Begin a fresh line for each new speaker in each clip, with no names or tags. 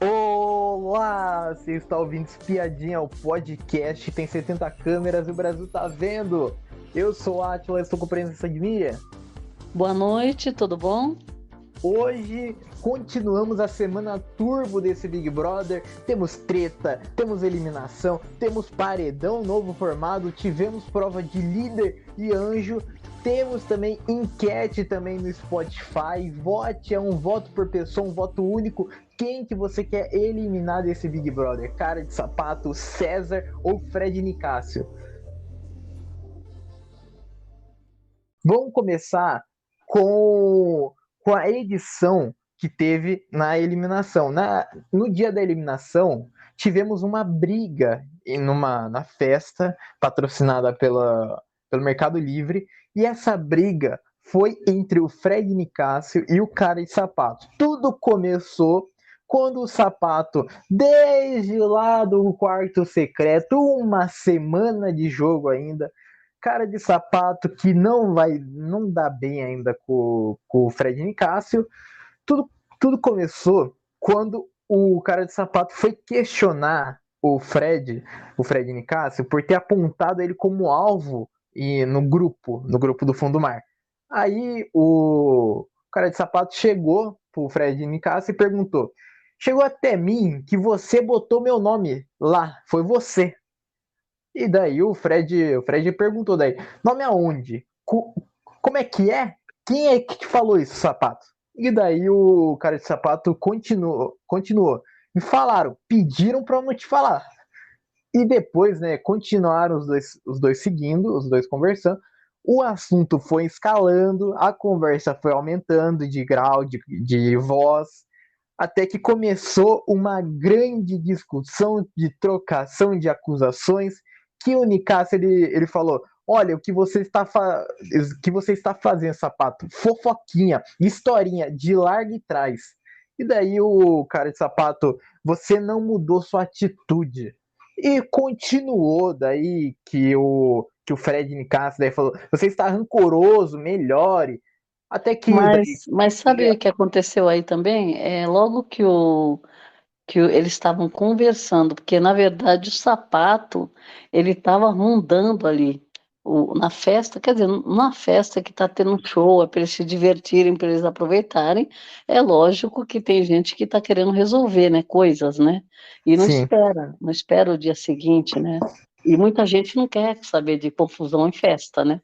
Olá! Você está ouvindo Espiadinha, o podcast, tem 70 câmeras e o Brasil tá vendo. Eu sou o Atila, estou com presença de Miriam.
Boa noite, tudo bom?
Hoje continuamos a semana turbo desse Big Brother. Temos treta, temos eliminação, temos paredão novo formado, tivemos prova de líder e anjo. Temos também enquete também no Spotify. Vote, é um voto por pessoa, um voto único. Quem que você quer eliminar desse Big Brother? Cara de Sapato, César ou Fred Nicásio? Vamos começar com, com a edição que teve na eliminação. No dia da eliminação, tivemos uma briga na festa patrocinada pelo Mercado Livre, e essa briga foi entre o Fred Nicásio e o Cara de Sapato. Tudo começou quando o Sapato, desde lá do quarto secreto, uma semana de jogo ainda, Cara de Sapato que não dá bem ainda com o Fred Nicásio. Tudo, tudo começou quando o Cara de Sapato foi questionar o Fred Nicásio, por ter apontado ele como alvo no grupo do Fundo do Mar. Aí o Cara de Sapato chegou pro Fred Nicásio e perguntou: chegou até mim que você botou meu nome lá, foi você. E daí o Fred perguntou daí, nome aonde? Como é que é? Quem é que te falou isso, sapato? E daí o cara de sapato continuou. Me falaram, pediram pra eu não te falar. E depois, né, continuaram os dois seguindo, os dois conversando. O assunto foi escalando, a conversa foi aumentando de grau, de voz, até que começou uma grande discussão de trocação de acusações, que o Nicasso ele falou: olha, o que você está fazendo, sapato, fofoquinha, historinha de larga e trás. E daí o cara de sapato, você não mudou sua atitude. E continuou daí que o Fred Nicasso daí falou: você está rancoroso, melhore. Até que daí.
Mas sabe o que aconteceu aí também? Logo eles estavam conversando, porque na verdade o sapato ele estava rondando ali na festa, quer dizer, numa festa que está tendo um show, é para eles se divertirem, para eles aproveitarem. É lógico que tem gente que está querendo resolver, né, coisas, né? E
Sim.
não espera o dia seguinte, né? E muita gente não quer saber de confusão em festa, né?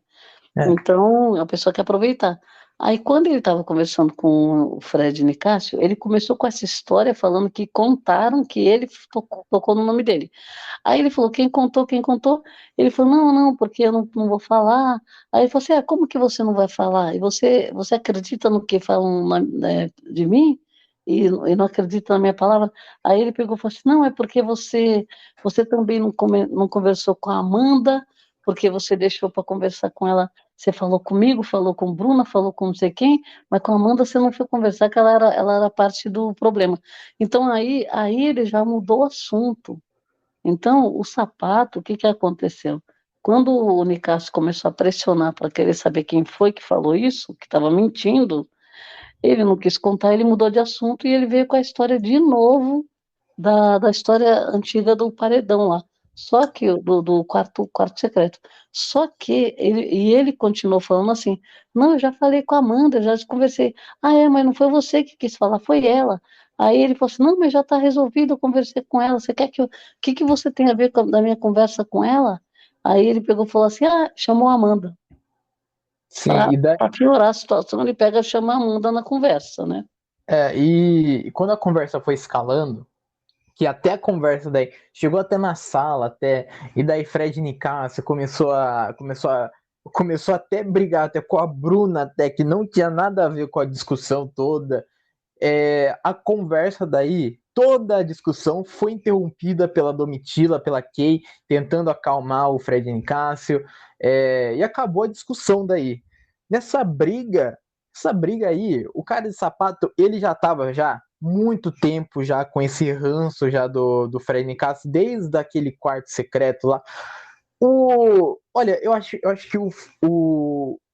É.
Então, a pessoa quer aproveitar. Aí, quando ele estava conversando com o Fred Nicásio, ele começou com essa história falando que contaram que ele tocou no nome dele. Aí ele falou, quem contou, quem contou? Ele falou, não, não, porque eu não vou falar. Aí ele falou assim, como que você não vai falar? E você acredita no que falam de mim? E não acredita na minha palavra? Aí ele pegou e falou assim, não, é porque você também não conversou com a Amanda, porque você deixou para conversar com ela. Você falou comigo, falou com Bruna, falou com não sei quem, mas com a Amanda você não foi conversar, que ela era parte do problema. Então aí ele já mudou o assunto. Então, o sapato, o que que aconteceu? Quando o Nicasso começou a pressionar para querer saber quem foi que falou isso, que estava mentindo, ele não quis contar, ele mudou de assunto e ele veio com a história de novo da história antiga do paredão lá. Só que do quarto secreto. Só que ele continuou falando assim: não, eu já falei com a Amanda, já conversei. Ah, mas não foi você que quis falar, foi ela. Aí ele falou assim: não, mas já está resolvido, eu conversei com ela. Você quer que eu. O que, que você tem a ver com a minha conversa com ela? Aí ele pegou e falou assim: ah, chamou a Amanda.
Sim,
Para
e daí,
piorar a situação, ele pega e chama a Amanda na conversa, né?
e quando a conversa foi escalando, que até a conversa daí chegou até na sala, até, e daí Fred Nicásio começou até a brigar até com a Bruna, até que não tinha nada a ver com a discussão toda. A conversa daí, toda a discussão foi interrompida pela Domitila, pela Kay, tentando acalmar o Fred Nicásio, e acabou a discussão daí. Nessa briga, essa briga aí, o cara de sapato, ele já estava já muito tempo já com esse ranço já do Fred Nicásio, desde aquele quarto secreto lá. Olha, eu acho que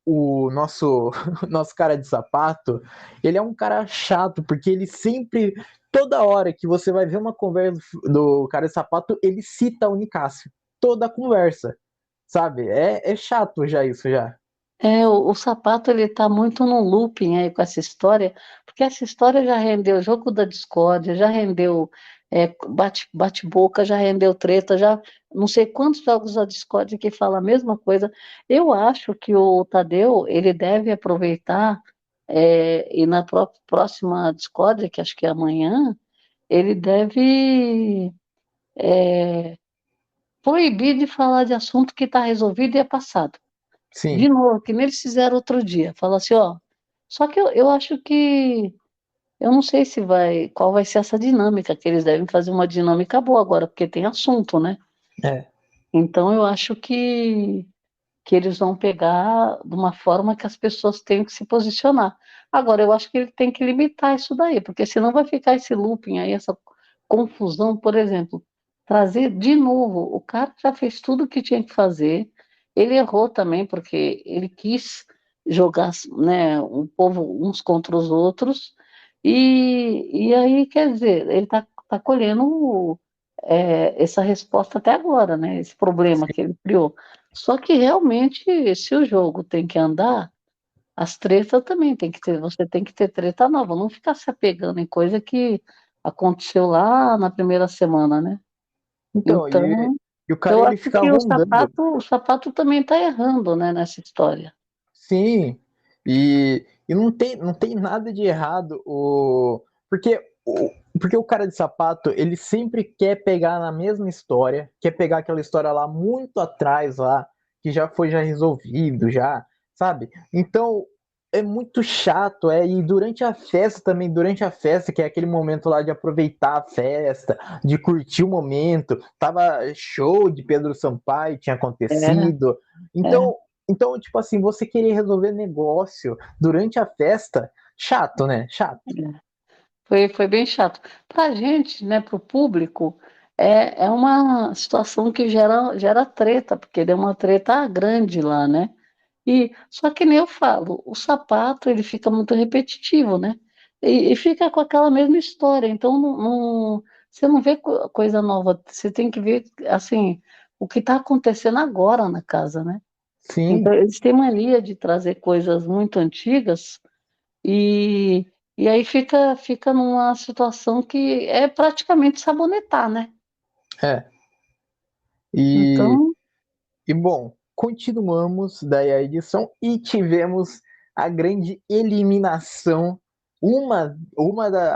o nosso, nosso cara de sapato, ele é um cara chato, porque ele sempre, toda hora que você vai ver uma conversa do cara de sapato, ele cita o Nicásio. Toda a conversa, sabe? É chato já isso, já.
O Sapato ele tá muito no looping aí com essa história, porque essa história já rendeu jogo da discórdia, já rendeu bate-boca, já rendeu treta, já não sei quantos jogos da discórdia que fala a mesma coisa. Eu acho que o Tadeu ele deve aproveitar e na próxima discórdia, que acho que é amanhã, ele deve é, proibir de falar de assunto que está resolvido e é passado. De
Sim.
novo, que nem eles fizeram outro dia. Fala assim, ó. Só que eu acho que. Eu não sei se vai. Qual vai ser essa dinâmica, que eles devem fazer uma dinâmica boa agora, porque tem assunto, né?
É.
Então eu acho que eles vão pegar de uma forma que as pessoas têm que se posicionar. Agora, eu acho que ele tem que limitar isso daí, porque senão vai ficar esse looping aí, essa confusão, por exemplo, trazer de novo, o cara já fez tudo o que tinha que fazer, ele errou também, porque ele quis jogar, né, um povo uns contra os outros, e aí, quer dizer, ele tá colhendo essa resposta até agora, né, esse problema que ele criou. Só que realmente, se o jogo tem que andar, as tretas também tem que ter, você tem que ter treta nova, não ficar se apegando em coisa que aconteceu lá na primeira semana, né?
Então,
Então,
e o cara
eu
ele
acho
fica
que
rondando.
o sapato também está errando, né, nessa história.
Sim, e não tem nada de errado porque porque o cara de sapato, ele sempre quer pegar na mesma história, quer pegar aquela história lá muito atrás lá, que já resolvido, já, sabe? Então, é muito chato, e durante a festa também, durante a festa, que é aquele momento lá de aproveitar a festa, de curtir o momento, tava show de Pedro Sampaio, tinha
É,
acontecido,
é,
então, tipo assim, você querer resolver negócio durante a festa, chato, né? Chato.
é. Foi bem chato. Para a gente, né, para o público, é uma situação que gera treta, porque deu uma treta grande lá, né? E só que nem eu falo, o sapato ele fica muito repetitivo, né? E fica com aquela mesma história. Então você não vê coisa nova. Você tem que ver assim o que está acontecendo agora na casa, né? Então
Sim,
eles têm mania de trazer coisas muito antigas e, e aí fica numa situação que é praticamente sabonetar, né?
é. E,
Então
e bom, continuamos daí a edição e tivemos a grande eliminação,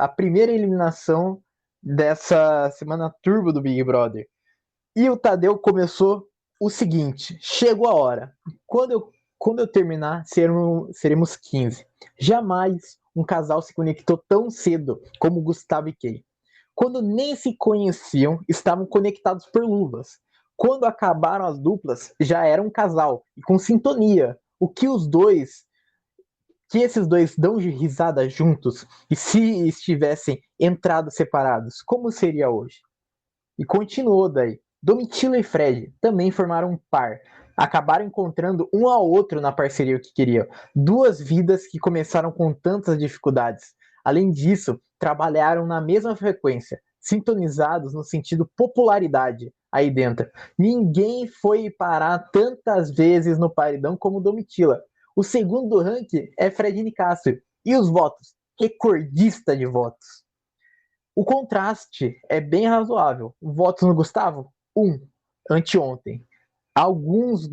a primeira eliminação dessa semana turbo do Big Brother. E o Tadeu começou o seguinte: chegou a hora. Quando eu, quando eu terminar, seremos 15. Jamais um casal se conectou tão cedo como Gustavo e Kay. Quando nem se conheciam, estavam conectados por luvas. Quando acabaram as duplas, já era um casal e com sintonia. Que esses dois dão de risada juntos e se estivessem entrado separados, como seria hoje? E continuou daí. Domitila e Fred também formaram um par. Acabaram encontrando um ao outro na parceria que queriam. Duas vidas que começaram com tantas dificuldades. Além disso, trabalharam na mesma frequência, sintonizados no sentido popularidade aí dentro. Ninguém foi parar tantas vezes no paredão como Domitila. O segundo ranking é Fred Nicásio. E os votos? Recordista de votos. O contraste é bem razoável. Votos no Gustavo? Anteontem. Alguns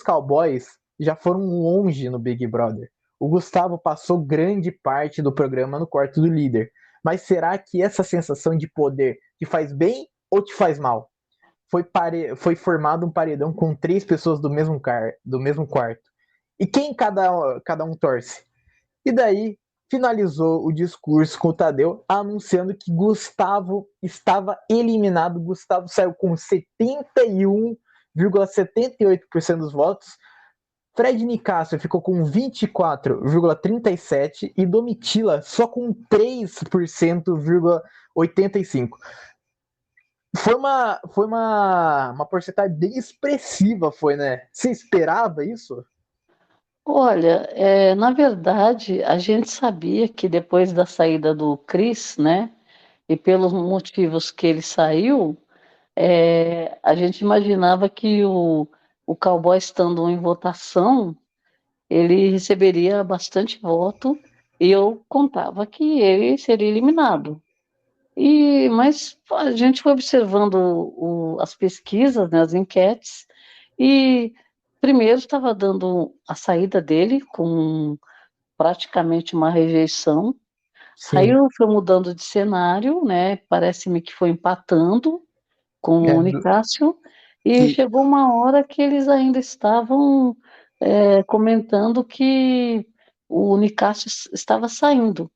cowboys já foram longe no Big Brother. O Gustavo passou grande parte do programa no quarto do líder. Mas será que essa sensação de poder te faz bem ou te faz mal? Foi formado um paredão com três pessoas do mesmo quarto. E quem cada um torce? E daí finalizou o discurso com o Tadeu anunciando que Gustavo estava eliminado. Gustavo saiu com 71,78% dos votos. Fred Nicásio ficou com 24,37% e Domitila só com 3,85%. Foi uma porcentagem bem expressiva, foi, né? Você esperava isso?
Olha, na verdade, a gente sabia que depois da saída do Chris, né, e pelos motivos que ele saiu, a gente imaginava que o Cowboy estando em votação, ele receberia bastante voto e eu contava que ele seria eliminado. Mas a gente foi observando as pesquisas, né, as enquetes, e primeiro estava dando a saída dele com praticamente uma rejeição. Aí
Sim.
foi mudando de cenário, né? Parece-me que foi empatando com
É,
o Nicásio, e
e,
chegou uma hora que eles ainda estavam comentando que o Nicásio estava saindo.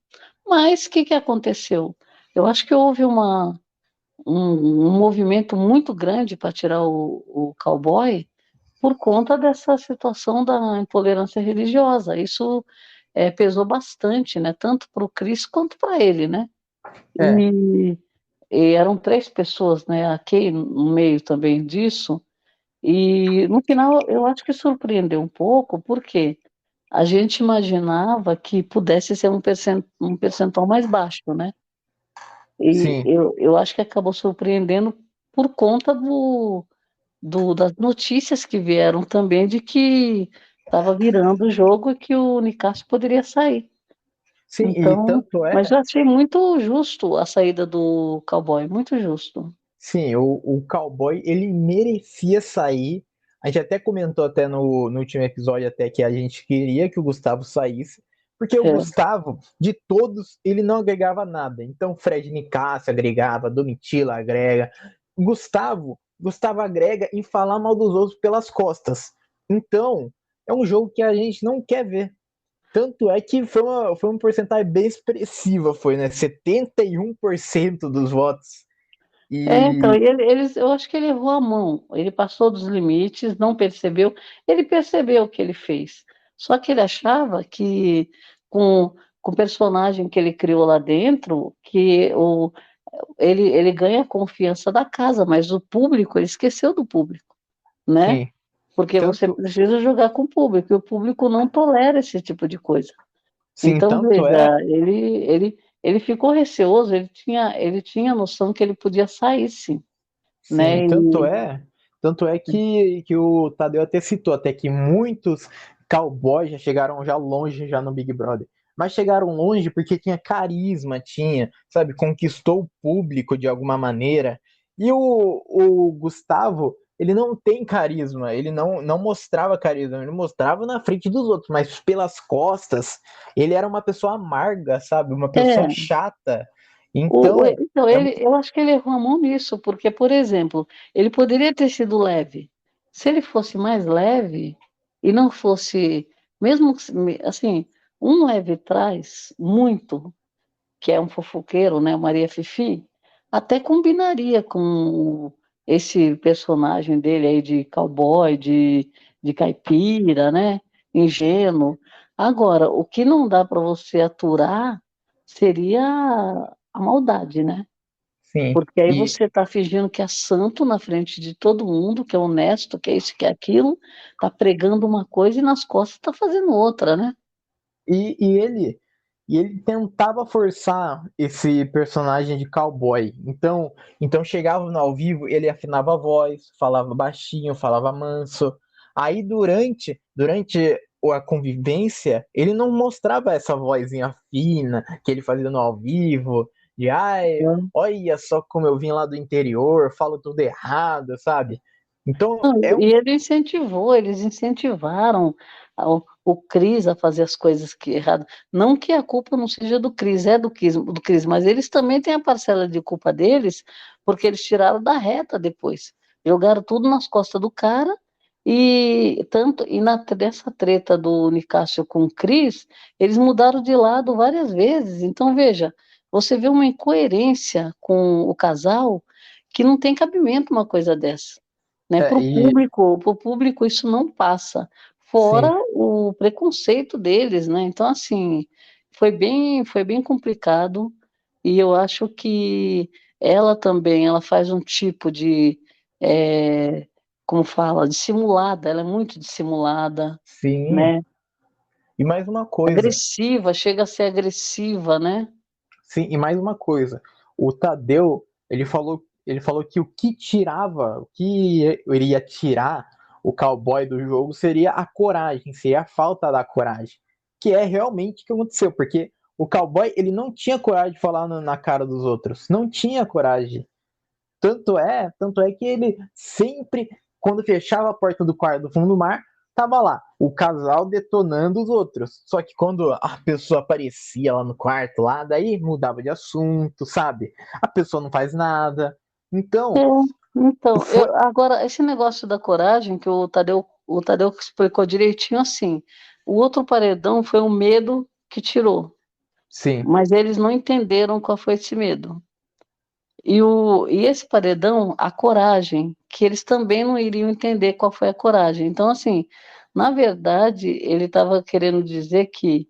Mas o que que aconteceu? Eu acho que houve um movimento muito grande para tirar o cowboy por conta dessa situação da intolerância religiosa. Isso pesou bastante, né? Tanto para o Chris quanto para ele, né?
é,
E, e eram três pessoas, né? A Kay no meio também disso. E no final eu acho que surpreendeu um pouco, porque a gente imaginava que pudesse ser um percentual mais baixo, né? E
sim.
eu acho que acabou surpreendendo por conta das notícias que vieram também de que estava virando o jogo e que o Nicásio poderia sair.
Sim, e
Então,
tanto
mas
é.
eu achei muito justo a saída do cowboy, muito justo.
Sim, o cowboy, ele merecia sair. A gente até comentou até no último episódio até que a gente queria que o Gustavo saísse, porque o
É,
Gustavo, de todos, ele não agregava nada. Então, Fred Nicásio agregava, Domitila agrega. Gustavo agrega em falar mal dos outros pelas costas. Então, é um jogo que a gente não quer ver. Tanto é que foi uma porcentagem bem expressiva, foi, né? 71% dos votos.
então,
E
eu acho que ele errou a mão, ele passou dos limites, não percebeu, ele percebeu o que ele fez, só que ele achava que com o personagem que ele criou lá dentro, ele ganha a confiança da casa, mas o público, ele esqueceu do público, né?
sim,
Porque você
tanto,
precisa jogar com o público, e o público não tolera esse tipo de coisa.
sim,
Então,
tanto é,
veja, ele ficou receoso, ele tinha noção que ele podia sair, sim,
sim,
né?
tanto é que o Tadeu até citou até que muitos cowboys já chegaram já longe já no Big Brother. Mas chegaram longe porque tinha carisma, tinha, sabe, conquistou o público de alguma maneira. E o Gustavo, ele não tem carisma, ele não mostrava carisma, ele mostrava na frente dos outros, mas pelas costas, ele era uma pessoa amarga, sabe, uma pessoa
É,
chata. Então,
então,
é,
eu acho que ele errou a mão nisso, porque, por exemplo, ele poderia ter sido leve. Se ele fosse mais leve e não fosse, mesmo assim, um leve traz muito, que é um fofoqueiro, né, Maria Fifi, até combinaria com esse personagem dele aí de cowboy, de caipira, né, ingênuo. Agora, o que não dá para você aturar seria a maldade, né?
sim.
Porque aí
E,
você está fingindo que é santo na frente de todo mundo, que é honesto, que é isso, que é aquilo, está pregando uma coisa e nas costas está fazendo outra, né?
E, e ele e ele tentava forçar esse personagem de cowboy. Então chegava no ao vivo, ele afinava a voz, falava baixinho, falava manso. Aí durante a convivência, ele não mostrava essa vozinha fina que ele fazia no ao vivo, de ai, olha só como eu vim lá do interior, falo tudo errado, sabe? Então
Não,
é
e
um
eles incentivaram o Cris a fazer as coisas que errado. Não que a culpa não seja do Cris, é do Cris, mas eles também têm a parcela de culpa deles, porque eles tiraram da reta depois. Jogaram tudo nas costas do cara, nessa treta do Nicásio com o Cris, eles mudaram de lado várias vezes. Então, veja, você vê uma incoerência com o casal que não tem cabimento uma coisa dessa, né?
é,
Para o público isso não passa. Fora
sim,
o preconceito deles, né? Então, assim, foi bem complicado e eu acho que ela também, ela faz um tipo é, como fala, dissimulada, ela é muito dissimulada,
sim.
né?
E mais uma coisa,
Agressiva, chega a ser agressiva, né?
sim, e mais uma coisa. O Tadeu, ele falou que o que tirava, o que iria tirar o cowboy do jogo seria a coragem, seria a falta da coragem. Que é realmente o que aconteceu, porque o cowboy, ele não tinha coragem de falar na cara dos outros. Não tinha coragem. Tanto é que ele sempre, quando fechava a porta do quarto do fundo do mar, tava lá, o casal detonando os outros. Só que quando a pessoa aparecia lá no quarto, lá, daí mudava de assunto, sabe? A pessoa não faz nada.
É,
Então,
então,
foi.
agora, esse negócio da coragem que o Tadeu explicou direitinho assim, o outro paredão foi o medo que tirou,
Sim,
mas eles não entenderam qual foi esse medo. E esse paredão, a coragem, que eles também não iriam entender qual foi a coragem. Então, assim, na verdade, ele estava querendo dizer que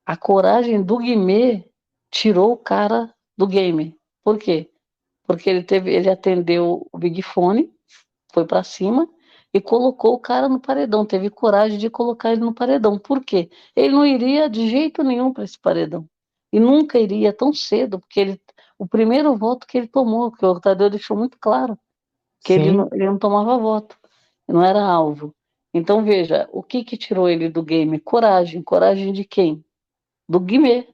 a coragem do Guimê tirou o cara do game. Por quê? Porque ele atendeu o Big Fone, foi para cima e colocou o cara no paredão. Teve coragem de colocar ele no paredão. Por quê? Ele não iria de jeito nenhum para esse paredão. E nunca iria tão cedo, porque o primeiro voto que ele tomou, que o Tadeu deixou muito claro, que
sim,
ele não tomava voto, não era alvo. Então, veja, o que que tirou ele do game? Coragem. Coragem de quem? Do Guimê,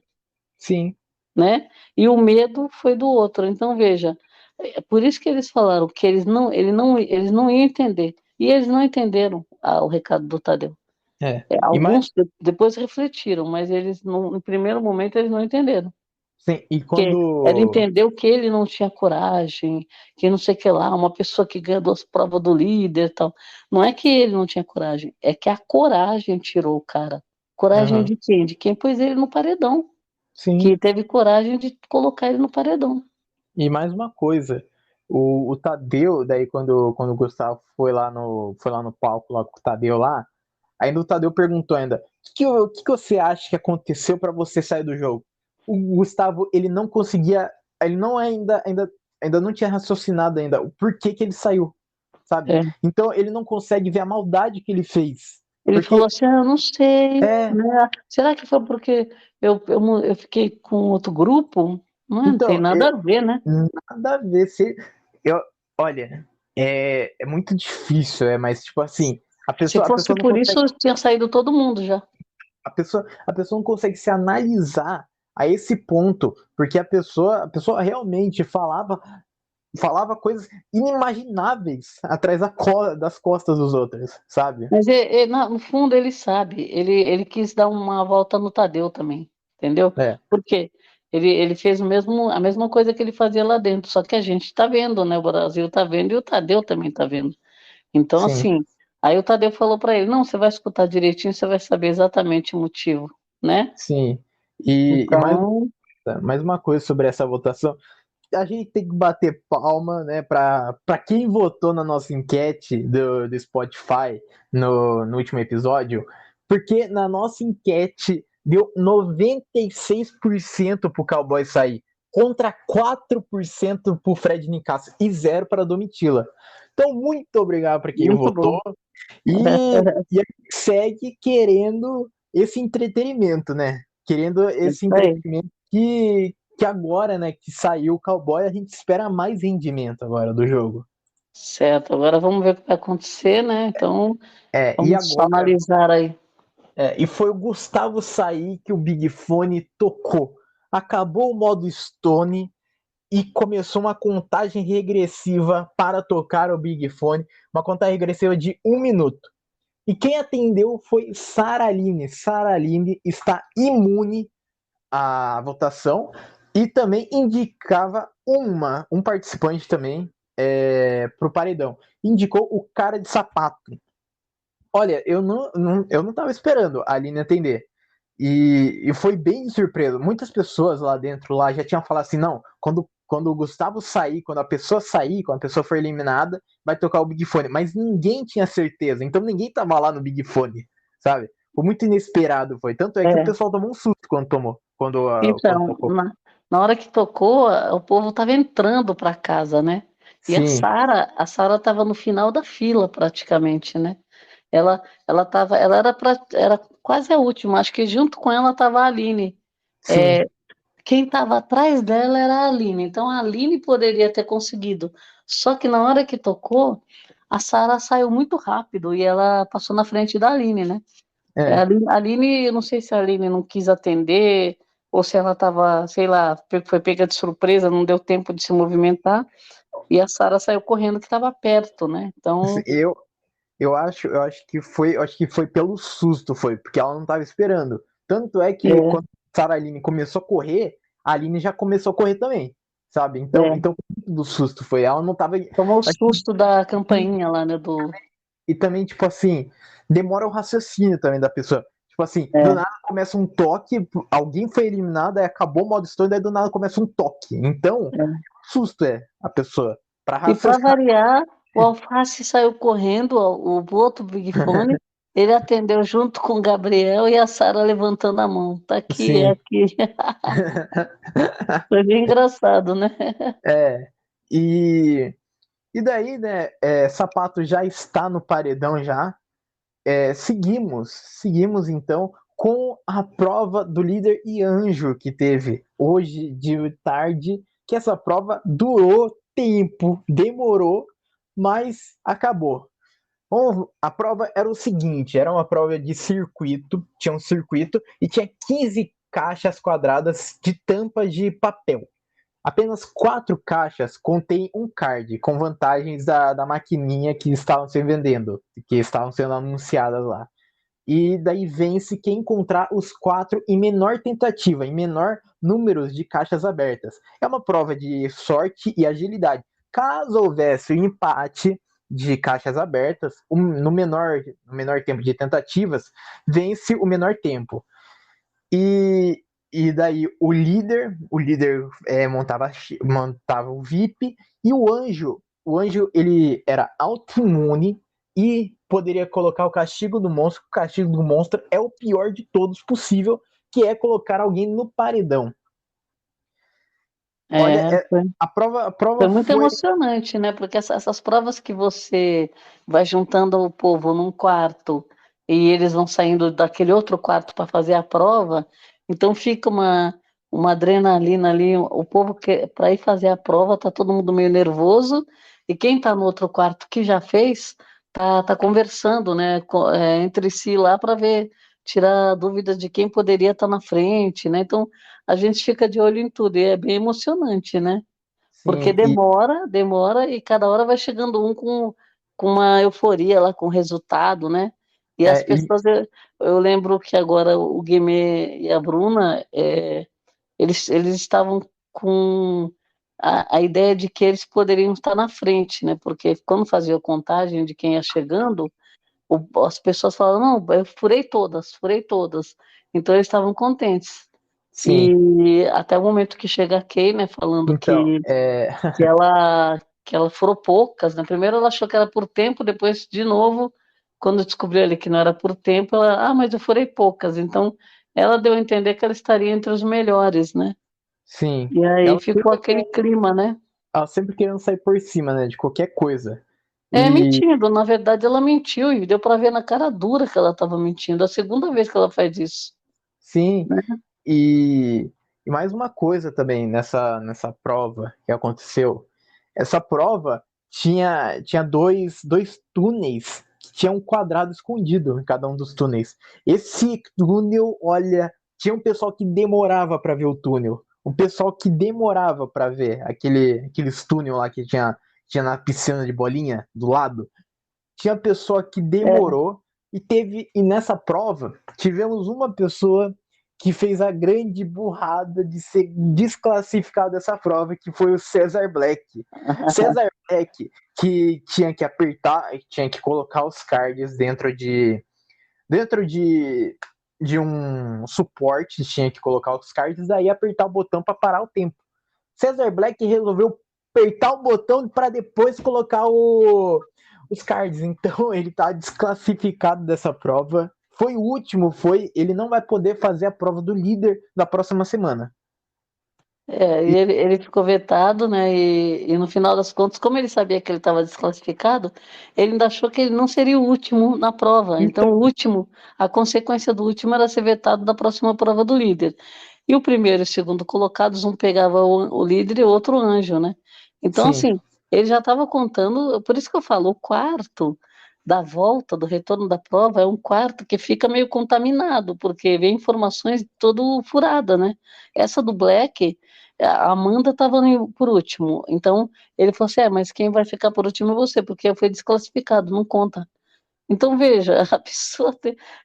sim,
né? E o medo foi do outro. Então, veja, é por isso que eles falaram que eles não iam entender. E eles não entenderam o recado do Tadeu.
é.
Alguns depois refletiram, mas eles, no primeiro momento, eles não entenderam.
Sim,
Porque ela entendeu que ele não tinha coragem, que não sei o que lá, uma pessoa que ganha 2 provas do líder e tal. Não é que ele não tinha coragem, é que a coragem tirou o cara. Coragem
aham,
de quem? De quem pôs ele no paredão.
sim.
Que teve coragem de colocar ele no paredão.
E mais uma coisa, o Tadeu, daí quando o Gustavo foi lá no palco lá com o Tadeu lá, ainda o Tadeu perguntou ainda, o que você acha que aconteceu para você sair do jogo? O Gustavo, ele não conseguia, ele não ainda não tinha raciocinado ainda o porquê que ele saiu, sabe?
É.
Então ele não consegue ver a maldade que ele fez.
Ele falou
Porque
assim: eu não sei,
é,
né? Será que foi porque eu fiquei com outro grupo? Não tem
então,
nada a ver, né?
nada a ver. Eu, olha, é muito difícil, mas tipo assim, a
Se
pessoa, a
fosse
pessoa não
por
consegue,
isso, tinha saído todo mundo já.
a pessoa não consegue se analisar a esse ponto, porque a pessoa realmente falava coisas inimagináveis atrás das costas dos outros, sabe?
Mas no fundo ele sabe. Ele quis dar uma volta no Tadeu também, entendeu?
É,
Por quê? Ele fez a mesma coisa que ele fazia lá dentro, só que a gente está vendo, né? O Brasil está vendo e o Tadeu também está vendo. Então,
sim,
assim, aí o Tadeu falou para ele: não, você vai escutar direitinho, você vai saber exatamente o motivo, né?
sim. E
Então,
mais uma coisa sobre essa votação. A gente tem que bater palma, né, para quem votou na nossa enquete do Spotify no último episódio, porque na nossa enquete deu 96% pro Cowboy sair, contra 4% pro Fred Nicasso e 0 para Domitila. Então, muito obrigado para quem
muito
votou
bom.
e a gente segue querendo esse entretenimento, né? Querendo esse
Isso aí.
entretenimento que agora, né, que saiu o Cowboy, a gente espera mais rendimento agora do jogo.
Certo, agora vamos ver o que vai acontecer, né? Então,
E
vamos
agora,
analisar aí.
e foi o Gustavo sair que o Big Fone tocou. Acabou o modo Stone e começou uma contagem regressiva para tocar o Big Fone, uma contagem regressiva de 1 minuto. E quem atendeu foi Sara Aline. Sara Aline está imune à votação e também indicava um participante também para o paredão. Indicou o cara de sapato. Olha, eu não estava esperando a Aline atender. E foi bem de surpresa. Muitas pessoas lá dentro lá já tinham falado assim: não, quando o Gustavo sair, quando a pessoa sair, quando a pessoa for eliminada, vai tocar o Big Fone. Mas ninguém tinha certeza. Então ninguém tava lá no Big Fone, sabe? Foi muito inesperado, foi. Tanto é que o
É.
pessoal tomou um susto quando tomou, quando
Então,
tocou.
na hora que tocou, o povo estava entrando para casa, né? E a
Sim,
Sara, a Sara estava no final da fila praticamente, né? Era quase a última, acho que junto com ela estava a Aline.
Sim.
Quem estava atrás dela era a Aline, então a Aline poderia ter conseguido. Só que na hora que tocou, a Sara saiu muito rápido e ela passou na frente da Aline, né?
É.
A Aline, eu não sei se a Aline não quis atender ou se ela estava, sei lá, foi pega de surpresa, não deu tempo de se movimentar e a Sara saiu correndo que estava perto, né?
Assim,
Então,
eu acho que foi pelo susto, foi, porque ela não estava esperando. Tanto é que
é,
quando a Sarah Aline começou a correr, a Aline já começou a correr também, sabe? Então,
é,
então muito do susto foi. Ela não tava.
tomou o susto da campainha lá, né?
E também, tipo assim, demora o raciocínio também da pessoa. Tipo assim, do
É.
nada começa um toque, alguém foi eliminado, aí acabou o modo história, daí do nada começa um toque. Então,
É.
susto é a pessoa. Pra
E para
raciocinar.
variar, o Alface saiu correndo, o outro Big Fone, ele atendeu junto com o Gabriel e a Sara levantando a mão. Tá aqui, é
Sim.
aqui. Foi bem engraçado, né?
É. E, e daí, né, Sapato já está no paredão já. Seguimos então com a prova do líder e anjo que teve hoje de tarde, que essa prova durou tempo, demorou, mas acabou. Bom, a prova era o seguinte, era uma prova de circuito, tinha um circuito e tinha 15 caixas quadradas de tampas de papel. Apenas 4 caixas contêm um card com vantagens da maquininha que estavam sendo vendendo, que estavam sendo anunciadas lá. E daí vence quem encontrar os 4 em menor tentativa, em menor números de caixas abertas. É uma prova de sorte e agilidade. Caso houvesse um empate de caixas abertas, no menor tempo de tentativas, vence o menor tempo. E daí o líder montava o VIP e o anjo ele era autoimune e poderia colocar o castigo do monstro. O castigo do monstro é o pior de todos possível, que é colocar alguém no paredão. Olha,
É, foi,
a prova
foi muito
foi,
emocionante, né? Porque essas provas que você vai juntando o povo num quarto e eles vão saindo daquele outro quarto para fazer a prova, então fica uma adrenalina ali. O povo que para ir fazer a prova tá todo mundo meio nervoso e quem está no outro quarto que já fez tá conversando, né? Entre si lá para ver tirar dúvidas de quem poderia estar na frente, né? Então a gente fica de olho em tudo e é bem emocionante, né? Porque
sim, e
demora e cada hora vai chegando um com uma euforia lá com o resultado, né? E as
é, e
pessoas, eu lembro que agora o Guimê e a Bruna, eles estavam com a ideia de que eles poderiam estar na frente, né? Porque quando fazia a contagem de quem ia chegando, as pessoas falavam, não, eu furei todas, furei todas. Então eles estavam contentes.
sim,
E até o momento que chega a Kay, né, falando
então,
que ela furou poucas, né? Primeiro ela achou que era por tempo, depois, de novo, quando descobriu ali que não era por tempo, mas eu furei poucas. Então, ela deu a entender que ela estaria entre os melhores, né?
sim,
E aí
ela
ficou
sempre,
aquele clima, né?
ela sempre querendo sair por cima, né, de qualquer coisa. E
Mentindo, na verdade ela mentiu e deu para ver na cara dura que ela estava mentindo. É a segunda vez que ela faz isso,
sim,
né?
e mais uma coisa também nessa prova que aconteceu. Essa prova tinha dois túneis que tinham um quadrado escondido em cada um dos túneis. Esse túnel, olha, tinha um pessoal que demorava para ver o túnel. Um pessoal que demorava para ver aqueles túnel lá que tinha na piscina de bolinha do lado. Tinha pessoa que
É,
demorou e nessa prova tivemos uma pessoa que fez a grande burrada de ser desclassificado dessa prova, que foi o Cesar Black. Cesar Black que tinha que apertar, tinha que colocar os cards dentro de um suporte, tinha que colocar os cards, daí apertar o botão para parar o tempo. Cesar Black resolveu apertar o botão para depois colocar os cards. Então ele tá desclassificado dessa prova. Foi o último, ele não vai poder fazer a prova do líder da próxima semana.
E ele ficou vetado, né? E no final das contas, como ele sabia que ele estava desclassificado, ele ainda achou que ele não seria o último na prova. Então,
Então,
a consequência do último era ser vetado da próxima prova do líder. E o primeiro e o segundo colocados, um pegava o líder e o outro o anjo, né? Então,
sim,
assim, ele já estava contando, por isso que eu falo, o quarto da volta, do retorno da prova, é um quarto que fica meio contaminado, porque vem informações todo furada, né? Essa do Black. A Amanda estava por último. Então, ele falou assim: mas quem vai ficar por último é você, porque foi desclassificado, não conta. Então, veja, a pessoa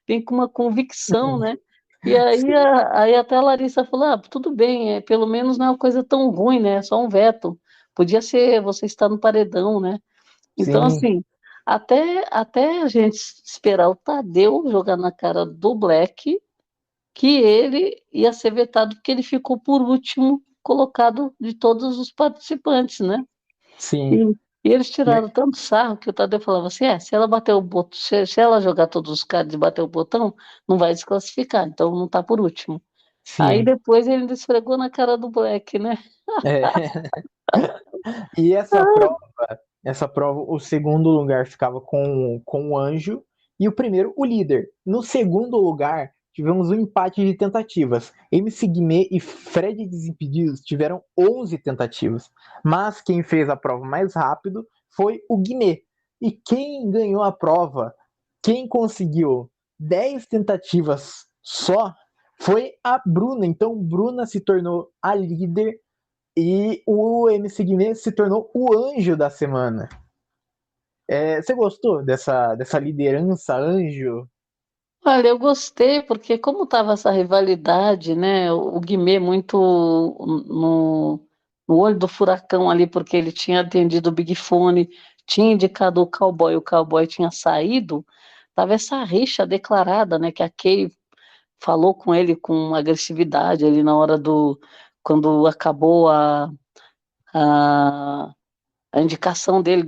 tem com uma convicção, né? E aí,
sim,
aí até a Larissa falou: tudo bem, pelo menos não é uma coisa tão ruim, né? É só um veto. Podia ser você estar no paredão, né? Então,
sim,
assim, até a gente esperar o Tadeu jogar na cara do Black que ele ia ser vetado porque ele ficou por último colocado de todos os participantes, né? E,
sim.
e eles tiraram tanto sarro que o Tadeu falava assim: se ela bater o botão, se ela jogar todos os cards e bater o botão, não vai desclassificar, então não tá por último. Aí
Sim.
depois ele ainda esfregou na cara do Black, né?
É. E essa prova, o segundo lugar ficava com o Anjo e o primeiro, o líder. No segundo lugar, tivemos um empate de tentativas. MC Guimê e Fred Desimpedidos tiveram 11 tentativas, mas quem fez a prova mais rápido foi o Guimê. E quem ganhou a prova, quem conseguiu 10 tentativas só, foi a Bruna. Então, Bruna se tornou a líder e o MC Guimê se tornou o anjo da semana. Você gostou dessa liderança anjo?
Olha, eu gostei, porque como estava essa rivalidade, né? O Guimê muito no olho do furacão ali, porque ele tinha atendido o Big Fone, tinha indicado o cowboy tinha saído, tava essa rixa declarada, né? Que a Kay falou com ele com agressividade ali na hora quando acabou a a indicação dele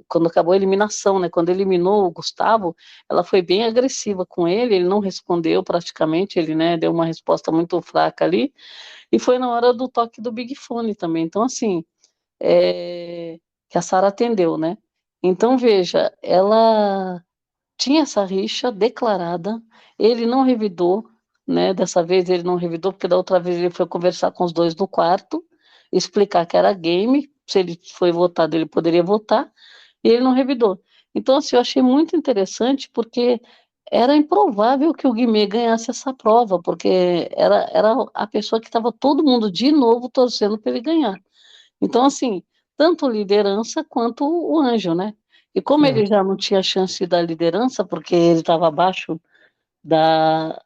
quando acabou a eliminação, né? Quando eliminou o Gustavo, ela foi bem agressiva com ele não respondeu praticamente, ele, né, deu uma resposta muito fraca ali, e foi na hora do toque do Big Fone também. Então, assim, que a Sara atendeu, né? Então, veja, ela tinha essa rixa declarada, ele não revidou, né? Dessa vez ele não revidou, porque da outra vez ele foi conversar com os dois no quarto, explicar que era game, se ele foi votado, ele poderia votar, e ele não revidou. Então, assim, eu achei muito interessante, porque era improvável que o Guimê ganhasse essa prova, porque era a pessoa que estava todo mundo de novo torcendo para ele ganhar. Então, assim, tanto liderança quanto o anjo, né? E como
Sim,
ele já não tinha chance da liderança, porque ele estava abaixo
da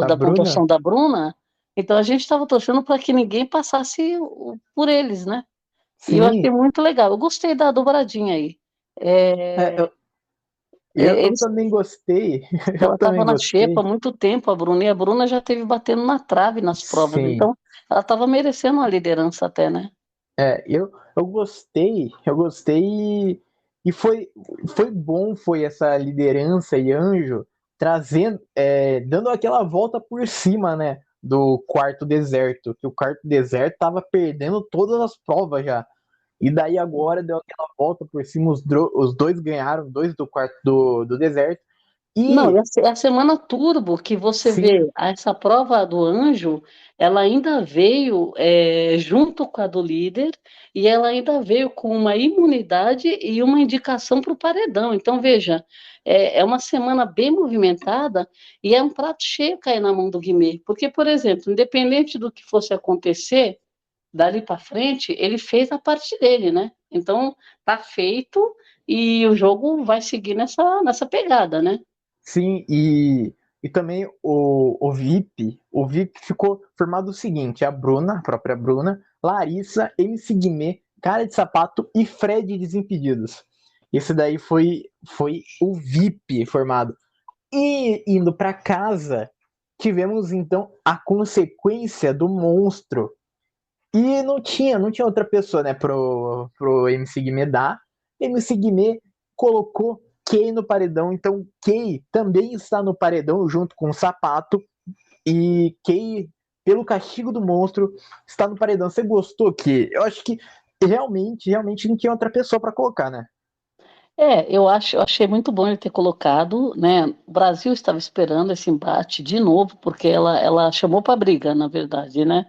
da
Bruna?
pontuação da Bruna, então a gente estava torcendo para que ninguém passasse por eles, né? E eu achei
Sim,
muito legal. Eu gostei da dobradinha aí.
é,
É,
eu, eu
eles,
também gostei. Eu
ela estava
também
na xepa há
gostei.
muito tempo, a Bruna, e a Bruna já teve batendo na trave nas provas,
Sim,
então ela estava merecendo uma liderança até, né?
eu gostei e foi bom, foi essa liderança e anjo trazendo, dando aquela volta por cima, né, do quarto deserto, que o quarto deserto tava perdendo todas as provas já. E daí agora deu aquela volta por cima, os dois ganharam, dois do quarto do deserto.
Não, e
E
a semana turbo que você vê,
sim,
essa prova do anjo, ela ainda veio junto com a do líder e ela ainda veio com uma imunidade e uma indicação para o paredão. Então, veja, é uma semana bem movimentada e é um prato cheio cair na mão do Guimê. Porque, por exemplo, independente do que fosse acontecer, dali para frente, ele fez a parte dele, né? Então, tá feito e o jogo vai seguir nessa pegada, né?
sim, e também o VIP ficou formado o seguinte: a Bruna, a própria Bruna, Larissa, MC Guimê, Cara de Sapato e Fred Desimpedidos. Esse daí foi o VIP formado. E indo para casa, tivemos então a consequência do monstro. E não tinha outra pessoa, né, pro MC Guimê dar. MC Guimê colocou Kay no paredão, então Kay também está no paredão junto com o Sapato. E Kay pelo castigo do monstro, está no paredão. Você gostou que? Eu acho que realmente não tinha outra pessoa para colocar, né?
Eu achei muito bom ele ter colocado, né? O Brasil estava esperando esse embate de novo, porque ela chamou para briga, na verdade, né?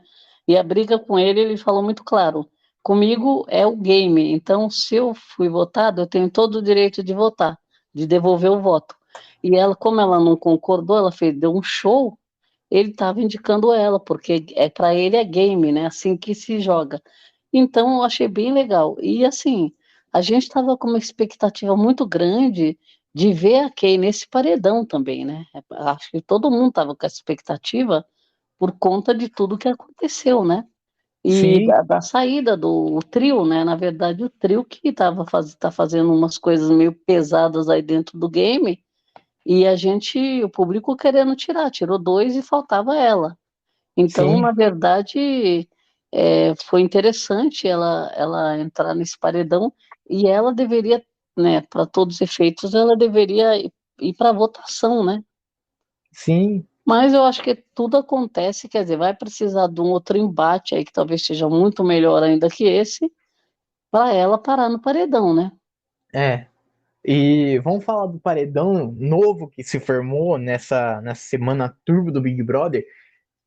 E a briga com ele falou muito claro: comigo é o game, então se eu fui votado, eu tenho todo o direito de votar, de devolver o voto. E ela, como ela não concordou, deu um show, ele estava indicando ela, porque para ele é game, né? Assim que se joga. Então, eu achei bem legal. E assim, a gente estava com uma expectativa muito grande de ver a Kay nesse paredão também, né? Acho que todo mundo estava com essa expectativa por conta de tudo que aconteceu, né? E
Sim,
da saída do trio, né? Na verdade, o trio que tá fazendo umas coisas meio pesadas aí dentro do game, e o público querendo tirar, tirou dois e faltava ela. Então,
sim,
na verdade, foi interessante ela entrar nesse paredão e ela deveria, né, para todos os efeitos, ela deveria ir para votação, né?
sim.
Mas eu acho que tudo acontece, quer dizer, vai precisar de um outro embate aí que talvez seja muito melhor ainda que esse, para ela parar no paredão, né?
É. E vamos falar do paredão novo que se formou nessa semana turbo do Big Brother,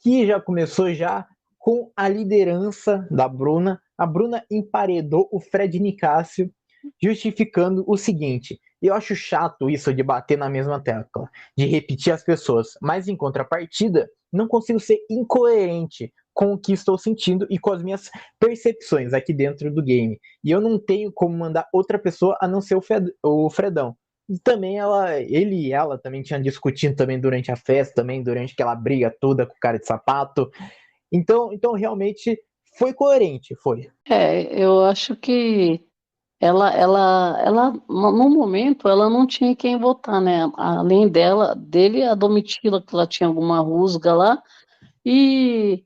que já começou já com a liderança da Bruna. A Bruna emparedou o Fred Nicásio, justificando o seguinte: eu acho chato isso de bater na mesma tecla, de repetir as pessoas, mas em contrapartida, não consigo ser incoerente com o que estou sentindo e com as minhas percepções aqui dentro do game. E eu não tenho como mandar outra pessoa a não ser o Fredão. E também ele e ela também tinham discutido também durante a festa, também durante aquela briga toda com o cara de sapato. Então realmente foi coerente, foi.
Eu acho que no momento, ela não tinha quem votar, né? Além dele, a Domitila, que ela tinha alguma rusga lá, e,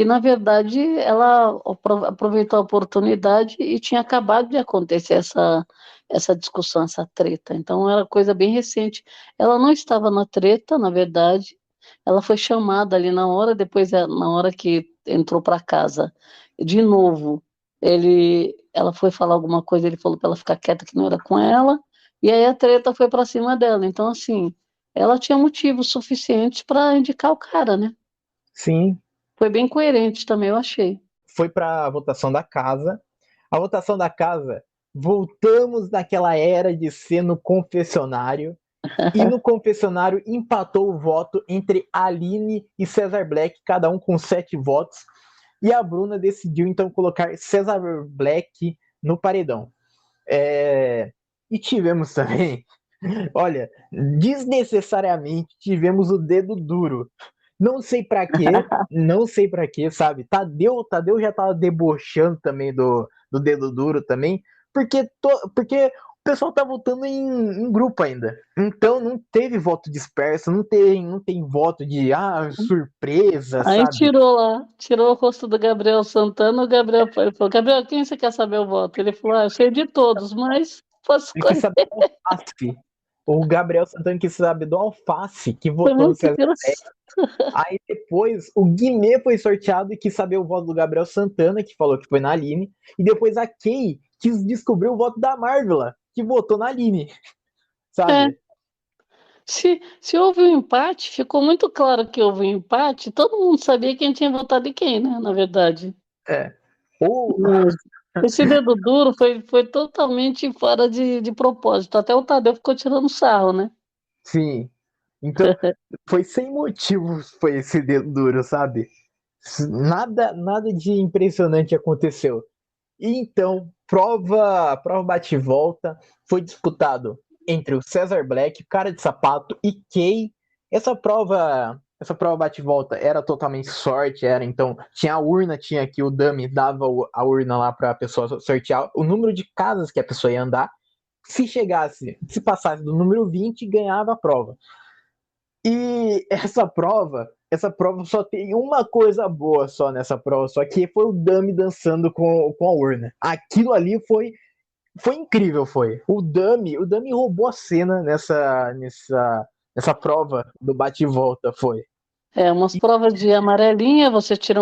na verdade, ela aproveitou a oportunidade e tinha acabado de acontecer essa discussão, essa treta. Então, era coisa bem recente. Ela não estava na treta, na verdade, ela foi chamada ali na hora, depois, na hora que entrou para casa, de novo, ela foi falar alguma coisa, ele falou para ela ficar quieta, que não era com ela, e aí a treta foi para cima dela. Então, assim, ela tinha motivos suficientes para indicar o cara, né?
Sim,
Foi bem coerente também, eu achei.
foi para a votação da casa. A votação da casa, voltamos naquela era de ser no confessionário. E no confessionário empatou o voto entre Aline e Cesar Black, cada um com 7 votos. E a Bruna decidiu então colocar Cesar Black no paredão. E tivemos também, olha, desnecessariamente tivemos o dedo duro. Não sei para quê, sabe? Tadeu já tava debochando também do dedo duro também, porque o pessoal tá votando em grupo ainda. Então não teve voto disperso, não tem voto de surpresa,
Aí
sabe?
tirou o rosto do Gabriel Santana, o Gabriel falou, Gabriel, quem você quer saber o voto? Ele falou, eu sei de todos, mas posso
Ele quis
escolher.
saber do Alface. O Gabriel Santana quis saber do Alface, que
Foi
votou no
muito
César.
engraçado.
Aí depois o Guimê foi sorteado e quis saber o voto do Gabriel Santana, que falou que foi na Aline. E depois a Kay quis descobrir o voto da Marvela, que votou na Aline,
É,
sabe?
se houve um empate, ficou muito claro que houve um empate, todo mundo sabia quem tinha votado em quem, né, na verdade.
É. Ou,
Mas esse dedo duro foi totalmente fora de propósito, até o Tadeu ficou tirando sarro, né?
sim. Então, foi sem motivos, foi esse dedo duro, sabe? Nada de impressionante aconteceu. E então, prova bate-volta, foi disputado entre o Cesar Black, cara de sapato e Kay. Essa prova bate-volta era totalmente sorte, era então tinha a urna, tinha aqui o dummy dava a urna lá para a pessoa sortear o número de casas que a pessoa ia andar. Se passasse do número 20, ganhava a prova. E essa prova só tem uma coisa boa só nessa prova, só que foi o Dummy dançando com a urna. Aquilo ali foi incrível, foi. O Dummy roubou a cena nessa prova do bate e volta, foi.
Umas provas de amarelinha, você tira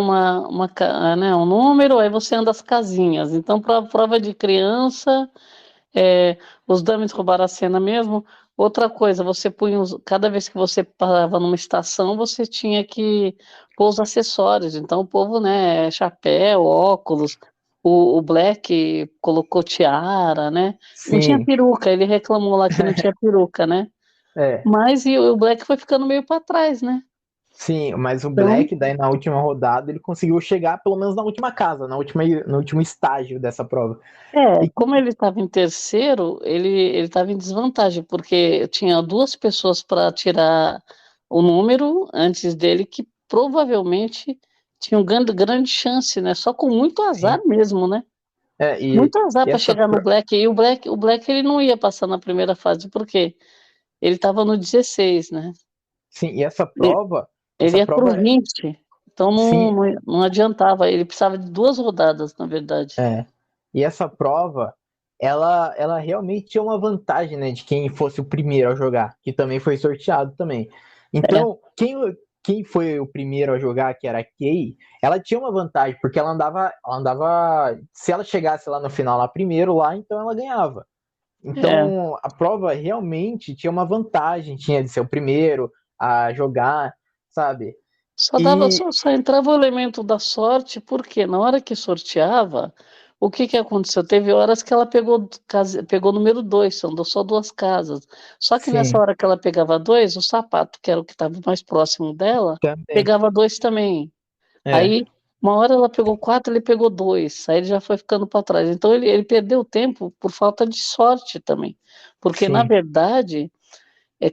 né, um número, aí você anda as casinhas. Então, para prova de criança, os dummies roubaram a cena mesmo. Outra coisa, cada vez que você parava numa estação, você tinha que pôr os acessórios. Então, o povo, né, chapéu, óculos, o Black colocou tiara, né? Não tinha
Sim,
peruca, ele reclamou lá que não tinha peruca, né?
é.
Mas o Black foi ficando meio para trás, né?
Sim, mas o
Então,
Black, daí na última rodada, ele conseguiu chegar pelo menos na última casa, no último estágio dessa prova. E
como ele estava em terceiro, ele estava em desvantagem, porque tinha duas pessoas para tirar o número antes dele que provavelmente tinham grande chance, né? Só com muito azar
sim,
mesmo, né?
é,
Muito azar
e
para
essa
chegar no Black. E o Black ele não ia passar na primeira fase, porque ele estava no 16, né?
sim,
E- Ele
essa
ia para o
prova,
20, então
sim,
não adiantava. Ele precisava de duas rodadas, na verdade.
é. E essa prova, ela realmente tinha uma vantagem, né, de quem fosse o primeiro a jogar, que também foi sorteado também.
É,
Então, quem foi o primeiro a jogar, que era a Kay, ela tinha uma vantagem, porque se ela chegasse lá no final lá primeiro lá, então ela ganhava.
é.
Então, a prova realmente tinha uma vantagem, tinha de ser o primeiro a jogar, sabe? E
Só entrava o elemento da sorte, porque na hora que sorteava, o que que aconteceu? Teve horas que ela pegou número 2, são só duas casas. Só que nessa
sim,
hora que ela pegava dois, o sapato, que era o que estava mais próximo dela,
também.
pegava dois também.
É,
Aí, uma hora ela pegou quatro, ele pegou dois. Aí ele já foi ficando para trás. Então ele perdeu tempo por falta de sorte também. Porque, na
sim,
verdade,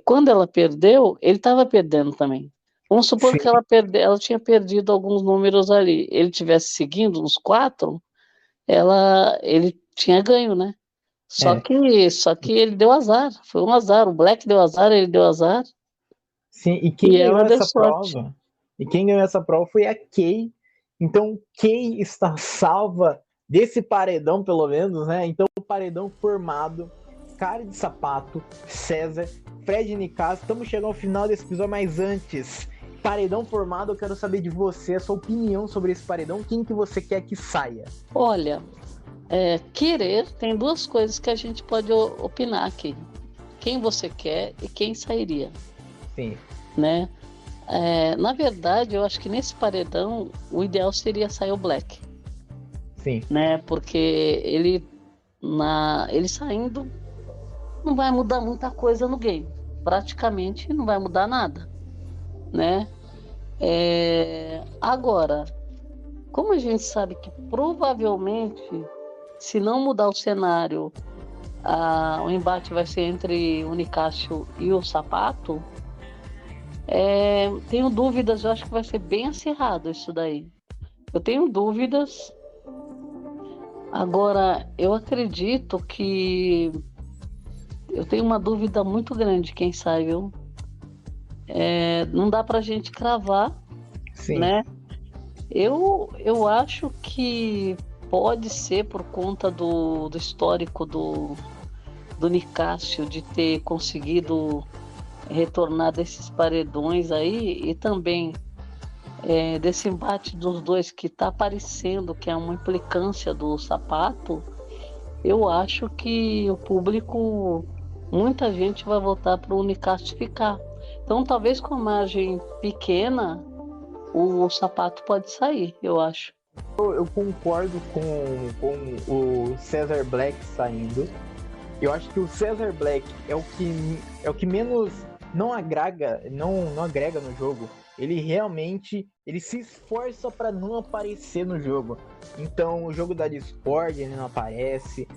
quando ela perdeu, ele estava perdendo também. Vamos supor que
sim,
ela tinha perdido alguns números ali. Ele tivesse seguindo nos quatro, ele tinha ganho, né? Só
é.
que ele deu azar. Foi um azar. O Black deu azar, ele deu azar
Sim, e quem
e
ganhou
ela deu
essa
sorte.
prova? E quem ganhou essa prova foi a Kay. Então, Kay está salva desse paredão, pelo menos, né? Então, o paredão formado, Cara de Sapato, César, Fred e Nicasso. Estamos chegando ao final desse episódio, mas antes, paredão formado, eu quero saber de você, a sua opinião sobre esse paredão. Quem que você quer que saia?
Olha, querer tem duas coisas que a gente pode opinar aqui. Quem você quer e quem sairia,
Sim,
né? Na verdade, eu acho que nesse paredão o ideal seria sair o Black,
sim,
né? Porque ele saindo não vai mudar muita coisa no game. Praticamente não vai mudar nada, né? Agora, como a gente sabe que provavelmente, se não mudar o cenário, o embate vai ser entre o Nicásio e o Sapato, tenho dúvidas, eu acho que vai ser bem acirrado isso daí. Eu tenho dúvidas. Agora, eu acredito que eu tenho uma dúvida muito grande quem sai, viu? Não dá pra gente cravar,
sim,
né? Eu acho que pode ser por conta do histórico do Nicásio de ter conseguido retornar desses paredões aí e também desse embate dos dois que está aparecendo, que é uma implicância do Sapato. Eu acho que o público, muita gente vai votar para o Nicásio ficar. Então, talvez com a margem pequena, o Sapato pode sair, eu acho.
eu concordo com o Cesar Black saindo. Eu acho que o Cesar Black é o que menos não agrega no jogo. Ele realmente ele se esforça para não aparecer no jogo. Então, o jogo da Discord ele não aparece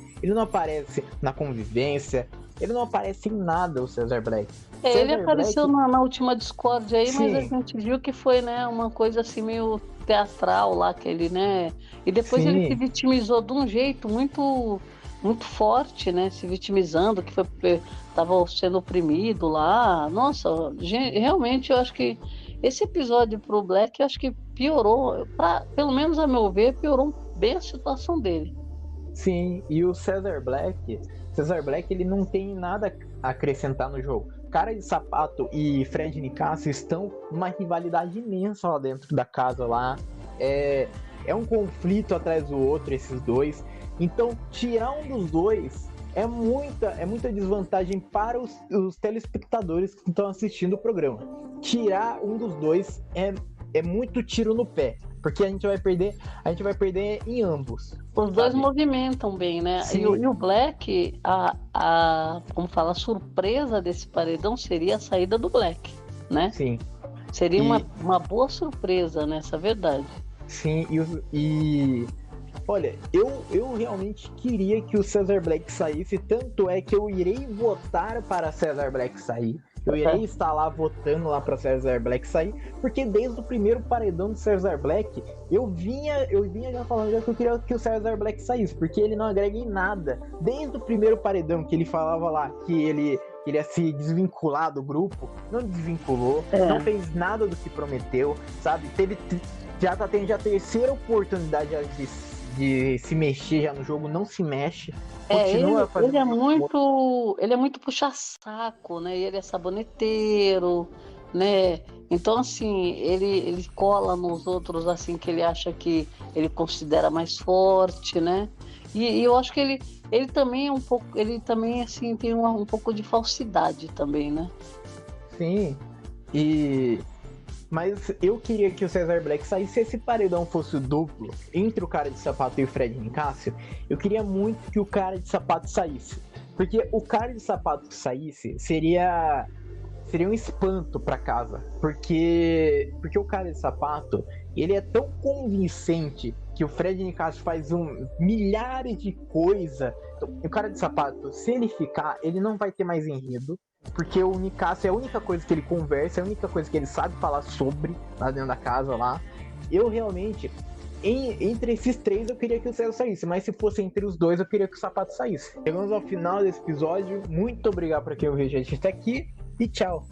na convivência, ele não aparece em nada o Cesar Black.
Ele
Cesar
apareceu
Black,
na última Discord aí, mas a
sim,
gente viu que foi, né, uma coisa assim meio teatral lá, que ele, né? E depois ele se
sim,
vitimizou de um jeito muito forte, né? Se vitimizando, que estava sendo oprimido lá. Nossa, realmente eu acho que esse episódio pro Black, eu acho que piorou, pelo menos a meu ver, piorou bem a situação dele.
sim. E o Cesar Black ele não tem nada a acrescentar no jogo. Cara de Sapato e Fred Nicásio estão numa rivalidade imensa lá dentro da casa lá. É um conflito atrás do outro, esses dois. Então, tirar um dos dois é muita desvantagem para os telespectadores que estão assistindo o programa. Tirar um dos dois é muito tiro no pé, porque a gente vai perder em ambos.
Os dois movimentam bem, né? E o Black, como fala, a surpresa desse paredão seria a saída do Black, né?
Sim.
Seria uma boa surpresa nessa verdade.
Sim, e olha, eu realmente queria que o Cesar Black saísse, tanto é que eu irei votar para Cesar Black sair. Eu irei estar lá votando lá para Cesar Black sair, porque desde o primeiro paredão do Cesar Black, eu vinha já falando já que eu queria que o Cesar Black saísse, porque ele não agrega em nada. Desde o primeiro paredão que ele falava lá que ele ia se desvincular do grupo, não desvinculou, não fez nada do que prometeu, sabe? Já tá tendo a terceira oportunidade de se mexer já no jogo, não se mexe. Continua fazendo.
Ele é muito puxa-saco, né? Ele é saboneteiro, né? Então, assim, ele cola nos outros, assim, que ele acha que ele considera mais forte, né? E eu acho que ele também é um pouco, ele também, assim, tem um pouco de falsidade também, né?
Sim, mas eu queria que o Cesar Black saísse. Se esse paredão fosse o duplo entre o Cara de Sapato e o Fred Nicásio, eu queria muito que o Cara de Sapato saísse. Porque o Cara de Sapato que saísse seria um espanto pra casa. Porque o Cara de Sapato, ele é tão convincente que o Fred Nicásio faz milhares de coisas. Então, o Cara de Sapato, se ele ficar, ele não vai ter mais enredo. Porque o Nicásio é a única coisa que ele conversa, é a única coisa que ele sabe falar sobre lá dentro da casa lá. Eu realmente, entre esses três, eu queria que o César saísse, mas se fosse entre os dois, eu queria que o Sapato saísse. Chegamos ao final desse episódio. Muito obrigado por quem ouviu a gente até aqui e tchau.